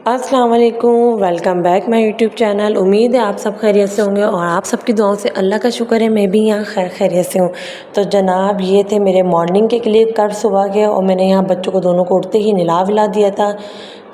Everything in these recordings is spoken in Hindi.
अस्सलाम वालेकुम, welcome back my YouTube channel. उम्मीद है आप सब खैरियत से होंगे और आप सबकी दुआओं से अल्लाह का शुक्र है मैं भी यहाँ खैरियत से हूँ। तो जनाब ये थे मेरे मॉर्निंग के क्लिप कर सुबह के, और मैंने यहाँ बच्चों को दोनों को उठते ही नहला विला दिया था।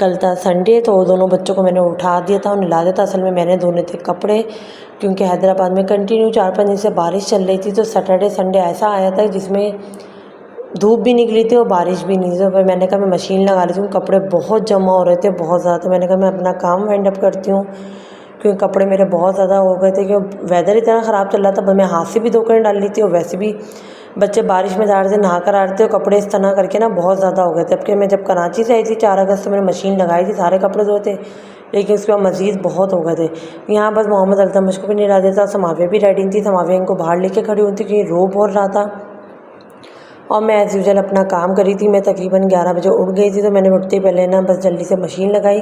कल था संडे तो दोनों बच्चों को मैंने उठा दिया था और नहला दिया था। असल में मैंने धोने थे कपड़े, क्योंकि हैदराबाद में कंटिन्यू 4-5 दिन से बारिश चल रही थी। तो सैटरडे संडे ऐसा आया था जिसमें धूप भी निकली थी और बारिश भी नहीं थी। तो मैंने कहा मैं मशीन लगा लेती हूँ, कपड़े बहुत जमा हो रहे थे, बहुत ज़्यादा। तो मैंने कहा मैं अपना काम वाइंड अप करती हूँ, क्योंकि कपड़े मेरे बहुत ज़्यादा हो गए थे, क्योंकि वेदर इतना ख़राब चल रहा था। मैं हाथ से भी धोकर डाल ली थी और वैसे भी बच्चे बारिश में जा रहे थे, नहा कर आ रहे थे, और कपड़े इस तरह करके ना बहुत ज़्यादा हो गए थे। अब मैं जब कराची से आई थी 4 अगस्त, तो मैंने मशीन लगाई थी, सारे कपड़े धोए थे, लेकिन उसके बाद मज़ीद बहुत हो गए थे। यहाँ बस मोहम्मद अल्तमश को भी नहीं ला देता, समावे भी रेडी थी, समावे इनको बाहर लेके खड़ी हुई थी क्योंकि रो बहुत रहा था। और मैं एज़ यूजुअल अपना काम करी थी। मैं तकरीबन 11 बजे उठ गई थी, तो मैंने उठते ही पहले ना बस जल्दी से मशीन लगाई,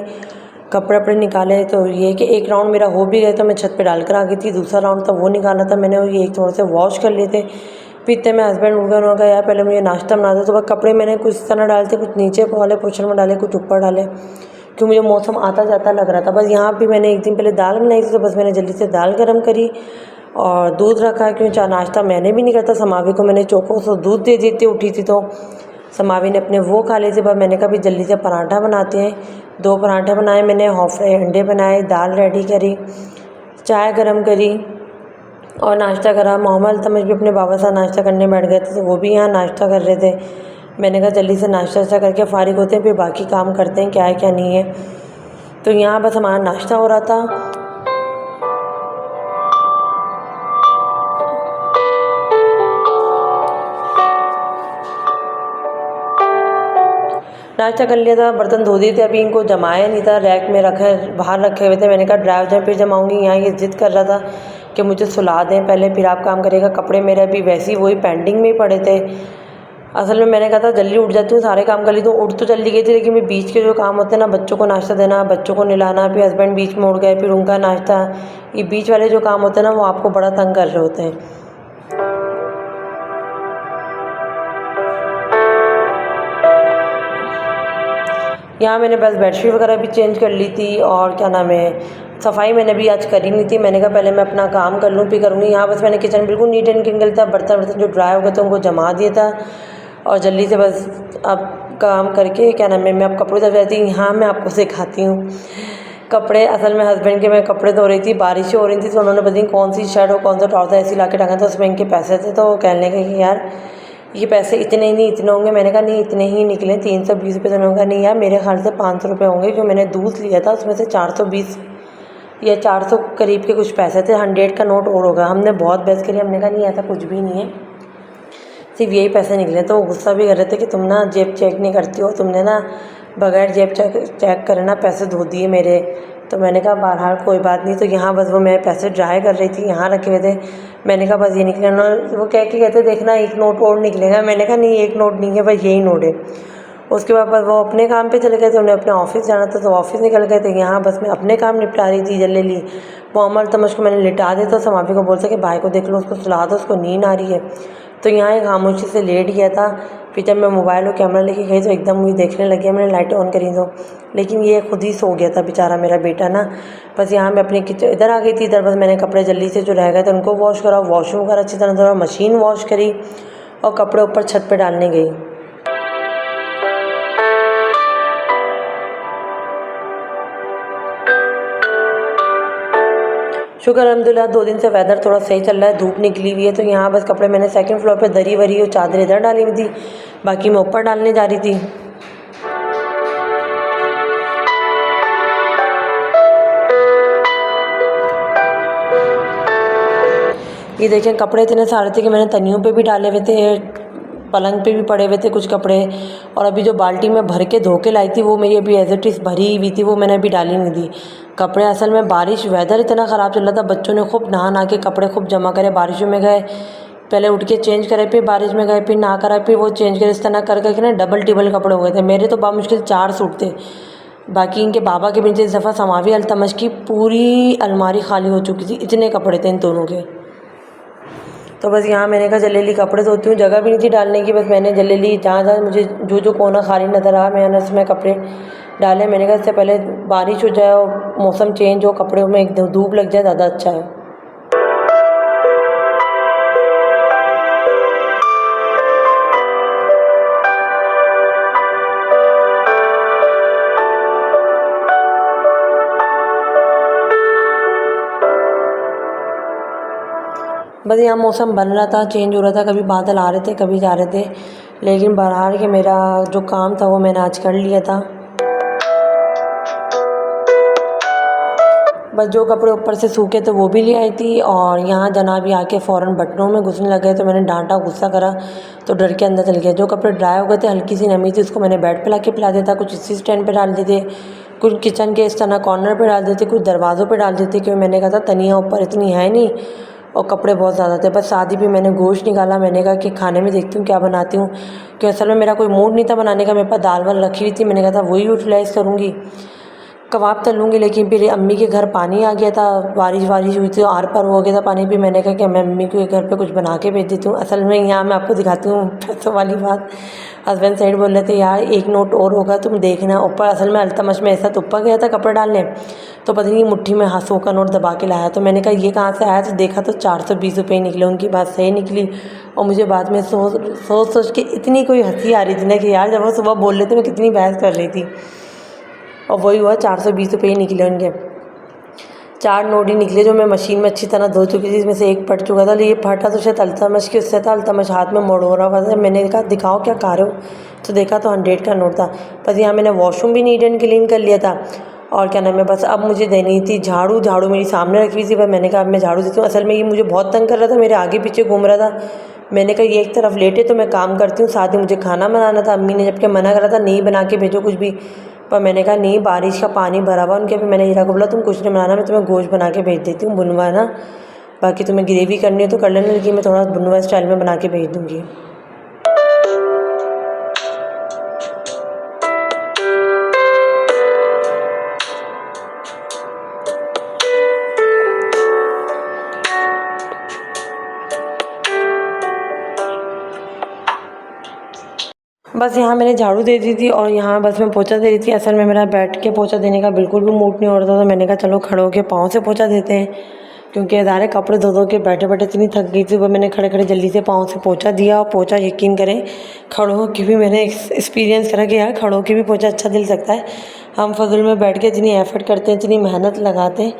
कपड़े अपने निकाले। तो ये कि एक राउंड मेरा हो भी गया, तो मैं छत पे डाल कर आ गई थी। दूसरा राउंड था वो निकाला था मैंने, ये थोड़े से वॉश कर लिए थे। फिर इतने में हस्बैंड उठ गए, उन्होंने कहा यार पहले मुझे नाश्ता बना दो। तो वह कपड़े मैंने कुछ इस तरह डाले थे, कुछ नीचे वाले पोर्शन में डाले, कुछ ऊपर डाले, क्योंकि मुझे मौसम आता जाता लग रहा था। बस यहाँ भी मैंने एक दिन पहले दाल बनाई थी, तो बस मैंने जल्दी से दाल गर्म करी और दूध रखा, क्योंकि चाय नाश्ता मैंने भी नहीं करता। समावी को मैंने चोको से दूध दे दी थी, उठी थी तो समावी ने अपने वो खा लिए थे। बस मैंने कहा भी जल्दी से पराठा बनाते हैं। 2 पराठे बनाए मैंने, हाफ फ्राई अंडे बनाए, दाल रेडी करी, चाय गरम करी और नाश्ता करा। मोहम्मद अल्तमश भी अपने बाबा साथ नाश्ता करने बैठ गए थे, तो वो भी यहाँ नाश्ता कर रहे थे। मैंने कहा जल्दी से नाश्ता करके फ़ारिग होते हैं, फिर बाकी काम करते हैं क्या है क्या नहीं है। तो यहाँ बस हमारा नाश्ता हो रहा था। नाश्ता कर लिया था, बर्तन धो दिए थे, अभी इनको जमाया नहीं था, रैक में रखे बाहर रखे हुए थे। मैंने कहा ड्राइव जहाँ फिर जमाऊँगी। यहाँ ये ज़िद कर रहा था कि मुझे सुला दें पहले, फिर आप काम करेगा। कपड़े मेरे अभी वैसे ही वही पेंडिंग में ही पड़े थे। असल में मैंने कहा था जल्दी उठ जाती हूँ, सारे काम कर ली, तो उठ तो जल्दी गई थी, लेकिन मैं बीच के जो काम होते हैं ना, बच्चों को नाश्ता देना, बच्चों को नहलाना, फिर हस्बैंड बीच में उठ गए, फिर उनका नाश्ता, ये बीच वाले जो काम होते हैं ना, वो आपको बड़ा तंग कर रहे होते हैं। यहाँ मैंने बस बेडशीट वगैरह भी चेंज कर ली थी, और क्या नाम है, सफाई मैंने भी आज करी नहीं थी। मैंने कहा पहले मैं अपना काम कर लूँ फिर करूँगी। यहाँ बस मैंने किचन बिल्कुल नीट एंड क्लीन था, बर्तन जो ड्राई हो गए थे उनको जमा दिया था, और जल्दी से बस अब काम करके क्या नाम है मैं अब कपड़े धो जाती हूँ। यहाँ मैं आपको सिखाती हूँ कपड़े। असल में हस्बैंड के मैं कपड़े धो रही थी, बारिश हो रही थी, तो उन्होंने पता नहीं कौन सी शर्ट और कौन सा ट्राउज़र ऐसी ला के टांगा था, उसमें इनके पैसे थे। तो कहने लगे कि यार ये पैसे इतने ही नहीं, इतने होंगे। मैंने कहा नहीं इतने ही निकले, 320 रुपये। तो उन्होंने कहा नहीं यार मेरे ख्याल से 500 रुपये होंगे, क्योंकि मैंने दूध लिया था, उसमें से 420 या 400 करीब के कुछ पैसे थे। 100 का नोट और होगा। हमने बहुत बहस करी, हमने कहा नहीं ऐसा कुछ भी नहीं है, सिर्फ यही पैसे निकले। तो वो गुस्सा भी कर रहे थे कि तुम ना जेब चेक नहीं करती हो, तुमने ना बगैर जेब चेक करे ना पैसे धो दिए मेरे। तो मैंने कहा बहरहाल कोई बात नहीं। तो यहाँ बस वो मैं पैसे ड्राई कर रही थी, यहाँ रखे हुए थे। मैंने कहा बस ये निकले। उन्होंने वो कह के कहते देखना एक नोट और निकलेगा। मैंने कहा नहीं एक नोट नहीं है, बस यही नोट है। उसके बाद बस वो अपने काम पे चले गए थे, उन्हें अपने ऑफिस जाना था, तो ऑफिस निकल गए थे। यहाँ बस मैं अपने काम निपटा रही थी जल्दी। मोहम्मद अल्तमश को मैंने लिटा दिया था, समावी को बोलता कि भाई को देख लो, उसको सुला दो, उसको नींद आ रही है। तो यहाँ एक खामोशी से लेट गया था। फिर जब मैं मोबाइल और कैमरा लेके गई तो एकदम मुझे देखने लगी, मैंने लाइटें ऑन करी तो, लेकिन ये खुद ही सो गया था बेचारा मेरा बेटा ना। बस यहाँ मैं अपनी किचन इधर आ गई थी। इधर बस मैंने कपड़े जल्दी से जो रह गए थे उनको वॉश करा, वॉशरूम वगैरह अच्छी तरह धोया, मशीन वॉश करी और कपड़े ऊपर छत पर डालने गई। शुक्र अल्हम्दुलिल्लाह 2 दिन से वेदर थोड़ा सही चल रहा है, धूप निकली हुई है। तो यहाँ बस कपड़े मैंने सेकंड फ्लोर पे दरी वरी और चादर इधर डाली हुई थी, बाकी मैं ऊपर डालने जा रही थी। ये देखें कपड़े इतने सारे थे कि मैंने तनियों पे भी डाले हुए थे, पलंग पे भी पड़े हुए थे कुछ कपड़े। और अभी जो बाल्टी में भर के धो के लाई थी वो मेरी अभी एज इट इज़ भरी हुई थी, वो मैंने अभी डाली नहीं थी कपड़े। असल में बारिश वेदर इतना ख़राब चल रहा था, बच्चों ने खूब नहा के कपड़े खूब जमा करे, बारिशों में गए, पहले उठ के चेंज करे, फिर बारिश में गए, फिर नहा कर आए, फिर वो चेंज करे, इस तरह कर करके ना डबल टिबल कपड़े हो गए थे। मेरे तो बामुश्किल 4 सूट थे, बाकी इनके बाबा के नीचे इस दफ़ा समावी अल्तमश की पूरी अलमारी खाली हो चुकी थी, इतने कपड़े थे इन दोनों के। तो बस यहाँ मैंने कहा जल्दी कपड़े धोती हूँ, जगह भी नहीं थी डालने की। बस मैंने जल्दी जहाँ मुझे जो कोना खाली नज़र आया मैंने उसमें कपड़े डाले। मैंने कहा इससे पहले बारिश हो जाए और मौसम चेंज हो, कपड़ों में एक धूप लग जाए, ज़्यादा अच्छा है। बस यहाँ मौसम बन रहा था, चेंज हो रहा था, कभी बादल आ रहे थे कभी जा रहे थे, लेकिन बहरहाल कि मेरा जो काम था वो मैंने आज कर लिया था। बस जो कपड़े ऊपर से सूखे थे वो भी ले आई थी, और यहाँ जनाब भी आके फ़ौरन बटनों में घुसने लगे, तो मैंने डांटा, गुस्सा करा, तो डर के अंदर चल गया। जो कपड़े ड्राई हो गए थे, हल्की सी नमी थी, उसको मैंने बेड पे लाके फैला दिया था, कुछ इसी स्टैंड पे डाल दिए थे, कुछ किचन के इस तरह कॉर्नर पे डाल देते, कुछ दरवाज़ों पे डाल देते, क्योंकि मैंने कहा था तनिया ऊपर इतनी है नहीं और कपड़े बहुत ज़्यादा थे। बस शादी पे मैंने गोश्त निकाला, मैंने कहा कि खाने में देखती हूँ क्या बनाती हूँ, क्योंकि असल में मेरा कोई मूड नहीं था बनाने का। मेरे पास दाल वाल रखी हुई थी, मैंने कहा था वही यूटिलाइज़ करूँगी, कबाब तल लूँगी। लेकिन फिर अम्मी के घर पानी आ गया था, बारिश हुई थी, आर पार हो गया था पानी भी। मैंने कहा कि मैं अम्मी के घर पे कुछ बना के भेज देती हूँ। असल में यहाँ मैं आपको दिखाती हूँ पैसों वाली बात। हस्बैंड साइड बोल रहे थे यार एक नोट और होगा तुम देखना ऊपर। असल में अल्तमश में ऐसा तुप्पा गया था कपड़े डालने, तो पता नहीं मुट्ठी में 100 का नोट दबा के लाया। तो मैंने कहा ये कहाँ से आया, तो देखा तो 420 रुपये निकले। उनकी बात सही निकली, और मुझे बाद में सोच के इतनी कोई हंसी आ रही थी ना कि यार जब वो सुबह बोल रहे थे मैं कितनी बहस कर रही थी, और वही हुआ 420 रुपये निकले उनके। 4 नोट ही निकले जो मैं मशीन में अच्छी तरह धो चुकी थी, जिसमें से एक फट चुका था। ये फटा तो शायद अल्तमश के उससे था, अल्तमश हाथ में मोड़ हो रहा था। मैंने कहा दिखाओ क्या खा रहे हो, तो देखा तो 100 का नोट था। बस यहाँ मैंने वॉशरूम भी नीट एंड क्लीन कर लिया था, और क्या नाम है बस अब मुझे देनी थी झाड़ू मेरी सामने रखी हुई थी, पर मैंने कहा अब मैं झाड़ू देती हूँ। असल में ये मुझे बहुत तंग कर रहा था, मेरे आगे पीछे घूम रहा था। मैंने कहा ये एक तरफ लेटे तो मैं काम करती हूँ, साथ ही मुझे खाना बनाना था। अम्मी ने जबकि मना करा था नहीं बना के भेजो कुछ भी, पर मैंने कहा नहीं, बारिश का पानी भरा हुआ उनके पे। मैंने हीरा को बोला तुम कुछ नहीं बनाना, मैं तुम्हें गोश्त बना के भेज देती हूँ, भुनवा ना, बाकी तुम्हें ग्रेवी करनी है तो कर लेना, लेकिन मैं थोड़ा भुनवा स्टाइल में बना के भेज दूँगी। बस यहाँ मैंने झाड़ू दे दी थी, और यहाँ बस मैं पोछा दे रही थी। असल में मेरा बैठ के पोछा देने का बिल्कुल भी मूड नहीं हो रहा था, तो मैंने कहा चलो खड़े होकर पाँव से पोछा देते हैं, क्योंकि ज़ाहिर है कपड़े धो के बैठे बैठे इतनी थक गई थी। वो मैंने खड़े जल्दी से पाँव से पोछा दिया, और पोछा यकीन करें खड़े होकर भी मैंने एक्सपीरियंस करा कि यार खड़े होकर भी पोछा अच्छा दिल सकता है। हम फजल में बैठ के इतनी एफर्ट करते हैं, इतनी मेहनत लगाते हैं,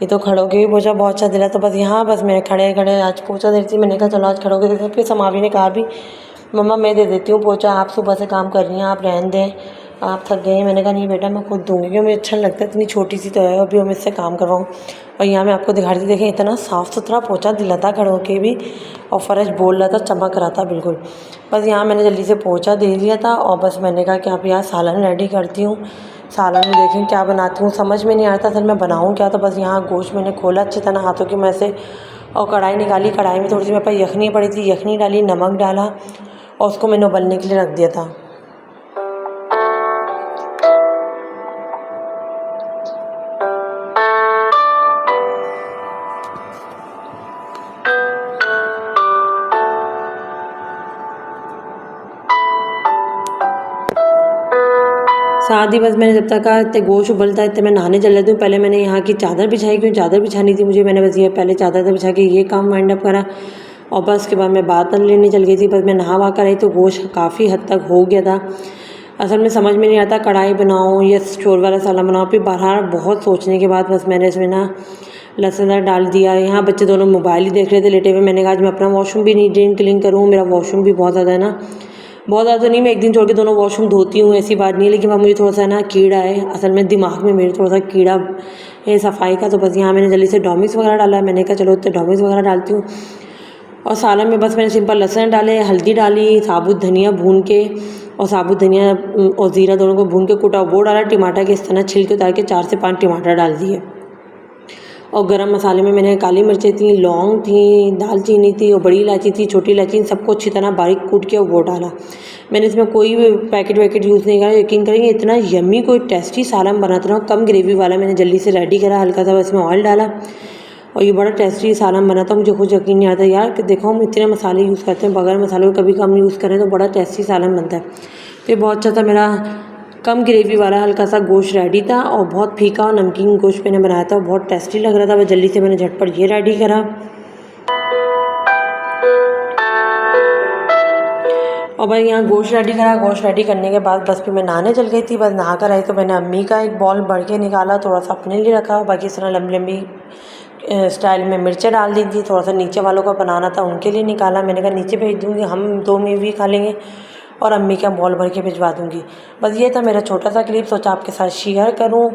ये तो खड़े होकर भी पोछा बहुत अच्छा दिला। तो बस यहाँ बस मैं खड़े आज पोछा दे रही थी, मैंने कहा चलो आज खड़े होकर देते। फिर समावी ने कहा भी मम्मा मैं दे देती हूँ पोछा, आप सुबह से काम कर रही हैं, आप रहने दें, आप थक गए हैं। मैंने कहा नहीं बेटा मैं खुद दूँगी, क्योंकि मुझे अच्छा लगता है, इतनी छोटी सी तो है, अभी मैं इससे काम करवाऊँ। और यहाँ मैं आपको दिखा रही थी, देखें इतना साफ़ सुथरा पोछा दिला था खड़े होके भी, और फ़र्श बोल रहा था, चमक रहा था बिल्कुल। बस यहाँ मैंने जल्दी से पोछा दे दिया था, और बस मैंने कहा कि आप यहाँ सालन रेडी करती हूँ। सालन में देखें क्या बनाती हूँ, समझ में नहीं आ रहा था असल मैं बनाऊँ क्या। तो बस यहाँ गोश्त मैंने खोला अच्छी तरह हाथों की मदद से, और कढ़ाई निकाली, कढ़ाई में थोड़ी सी मेरे पास यखनी पड़ी थी, यखनी डाली, नमक डाला, और उसको मैंने उबलने के लिए रख दिया था। साथ ही बस मैंने जब तक इतने गोश्त उबलता है इतने मैं नहाने चल जाती हूँ। पहले मैंने यहाँ की चादर बिछाई, क्योंकि चादर बिछानी थी मुझे। मैंने बस ये पहले चादर बिछा के ये काम वाइंड अप करा, और बस उसके बाद मैं बर्तन लेने चल गई थी। बस मैं नहा वहा कर आई तो गोश्त काफ़ी हद तक हो गया था। असल में समझ में नहीं आता कढ़ाई बनाऊँ या शोर वाला सालन बनाऊँ। फिर बाहर बहुत सोचने के बाद बस मैंने इसमें ना लहसुन डाल दिया। यहाँ बच्चे दोनों मोबाइल ही देख रहे थे लेटे हुए। मैंने कहा आज मैं अपना वॉशरूम भी नीट एंड क्लीन करूँ। मेरा वॉशरूम भी बहुत ज़्यादा है ना, बहुत ज़्यादा नहीं, मैं एक दिन छोड़ के दोनों वॉशरूम धोती हूँ, ऐसी बात नहीं है, लेकिन अब मुझे थोड़ा सा ना कीड़ा है असल में दिमाग में, मेरे थोड़ा सा कीड़ा है सफाई का। तो बस यहाँ मैंने जल्दी से डोमिक्स वगैरह डाला। मैंने कहा चलो इतने डोमिक्स वगैरह डालती हूँ। और सालन में बस मैंने सिंपल लहसुन डाले, हल्दी डाली, साबुत धनिया भून के, और साबुत धनिया और ज़ीरा दोनों को भून के कुटा वो डाला। टमाटर के इस तरह छिलके उतार के 4 से 5 टमाटर डाल दिए। और गरम मसाले में मैंने काली मिर्चें थी, लौंग थी, दालचीनी थी, और बड़ी इलायची थी, छोटी इलायची, सबको अच्छी तरह बारीक कूट के वो डाला। मैंने इसमें कोई भी पैकेट वैकेट यूज़ नहीं करा। यकीन करेंगे इतना यम्मी कोई टेस्टी सालन बना था, कम ग्रेवी वाला। मैंने जल्दी से रेडी करा, हल्का सा इसमें ऑयल डाला, और ये बड़ा टेस्टी सालन बना था। मुझे खुद यकीन नहीं आता यार कि देखो हम इतने मसाले यूज़ करते हैं, बगैर मसालों के कभी कम यूज़ करें तो बड़ा टेस्टी सालन बनता है। तो बहुत अच्छा था मेरा कम ग्रेवी वाला हल्का सा गोश्त रेडी था और बहुत फीका और नमकीन गोश्त मैंने बनाया था, बहुत टेस्टी लग रहा था। बस जल्दी से मैंने झटपट ये रेडी करा और भाई यहाँ गोश्त रेडी करा। गोश्त रेडी करने के बाद बस फिर मैं नहाने चल गई थी। बस नहा कर आई तो मैंने अम्मी का एक बॉल भर के निकाला, थोड़ा सा अपने लिए रखा, बाकी इस तरह लंबी लंबी स्टाइल में मिर्चें डाल दी थी। थोड़ा सा नीचे वालों का बनाना था, उनके लिए निकाला। मैंने कहा नीचे भेज दूँगी, हम 2 में भी खा लेंगे और अम्मी का बॉल भर के भिजवा दूँगी। बस ये था मेरा छोटा सा क्लिप, सोचा आपके साथ शेयर करूँ।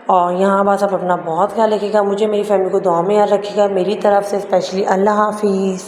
और यहाँ बस आप अपना बहुत ख्याल रखिएगा, मुझे मेरी फैमिली को दुआ में याद रखिएगा। मेरी तरफ से स्पेशली अल्लाह हाफिज़।